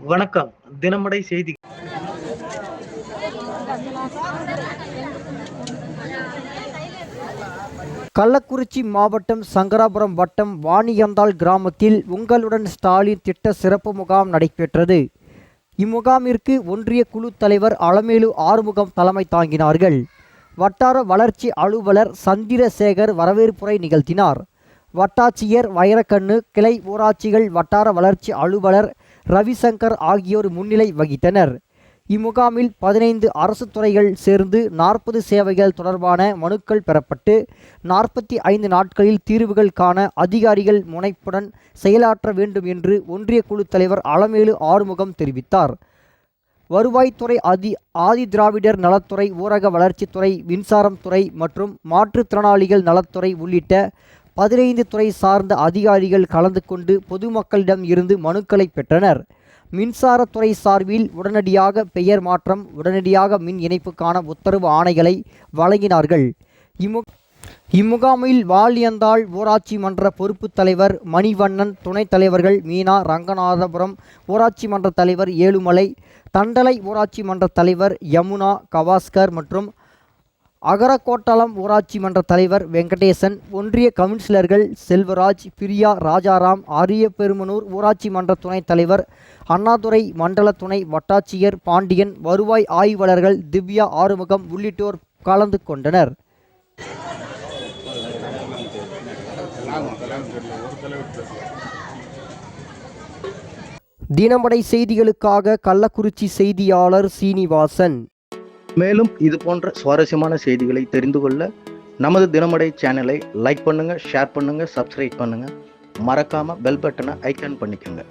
வணக்கம். தினமடை செய்தி. கள்ளக்குறிச்சி மாவட்டம் சங்கராபுரம் வட்டம் வாணியந்தாள் கிராமத்தில் உங்களுடன் ஸ்டாலின் திட்ட சிறப்பு முகாம் நடைபெற்றது. இம்முகாமிற்கு ஒன்றிய குழு தலைவர் அலமேலு ஆறுமுகம் தலைமை தாங்கினார்கள். வட்டார வளர்ச்சி அலுவலர் சந்திரசேகர் வரவேற்புரை நிகழ்த்தினார். வட்டாட்சியர் வைரக்கண்ணு, கிளை ஊராட்சிகள் வட்டார வளர்ச்சி அலுவலர் ரவிசங்கர் ஆகியோர் முன்னிலை வகித்தனர். இம்முகாமில் 15 அரசு துறைகள் சேர்ந்து 40 சேவைகள் தொடர்பான மனுக்கள் பெறப்பட்டு 45 நாட்களில் தீர்வுகள் காண அதிகாரிகள் முனைப்புடன் செயலாற்ற வேண்டும் என்று ஒன்றிய குழு தலைவர் அலமேலு ஆறுமுகம் தெரிவித்தார். வருவாய்த்துறை, ஆதி திராவிடர் நலத்துறை, ஊரக வளர்ச்சித்துறை, மின்சாரம் துறை மற்றும் மாற்றுத்திறனாளிகள் நலத்துறை உள்ளிட்ட 15 துறை சார்ந்த அதிகாரிகள் கலந்து கொண்டு பொதுமக்களிடம் இருந்து மனுக்களை பெற்றனர். மின்சாரத்துறை சார்பில் உடனடியாக பெயர் மாற்றம், உடனடியாக மின் இணைப்புக்கான உத்தரவு ஆணைகளை வழங்கினார்கள். இம்முகாமில் வாலியந்தாள் ஊராட்சி மன்ற பொறுப்பு தலைவர் மணிவண்ணன், துணைத் தலைவர்கள் மீனா, ரங்கநாதபுரம் ஊராட்சி மன்ற தலைவர் ஏழுமலை, தண்டலை ஊராட்சி மன்ற தலைவர் யமுனா, கவாஸ்கர் மற்றும் அகரக்கோட்டலம் ஊராட்சி மன்ற தலைவர் வெங்கடேசன், ஒன்றிய கவுன்சிலர்கள் செல்வராஜ், பிரியா, ராஜாராம், அரியபெருமனூர் ஊராட்சி மன்ற துணைத் தலைவர் அண்ணாதுரை, மண்டல துணை வட்டாட்சியர் பாண்டியன், வருவாய் ஆய்வாளர்கள் திவ்யா, ஆறுமுகம் உள்ளிட்டோர் கலந்து கொண்டனர். தினமடை செய்திகளுக்காக கள்ளக்குறிச்சி செய்தியாளர் சீனிவாசன். மேலும் இது போன்ற சுவாரஸ்யமான செய்திகளை தெரிந்து கொள்ள நமது தினமடை சேனலை லைக் பண்ணுங்க, ஷேர் பண்ணுங்க, சப்ஸ்கிரைப் பண்ணுங்க. மறக்காம பெல் பட்டனை ஐகான் பண்ணிக்கோங்க.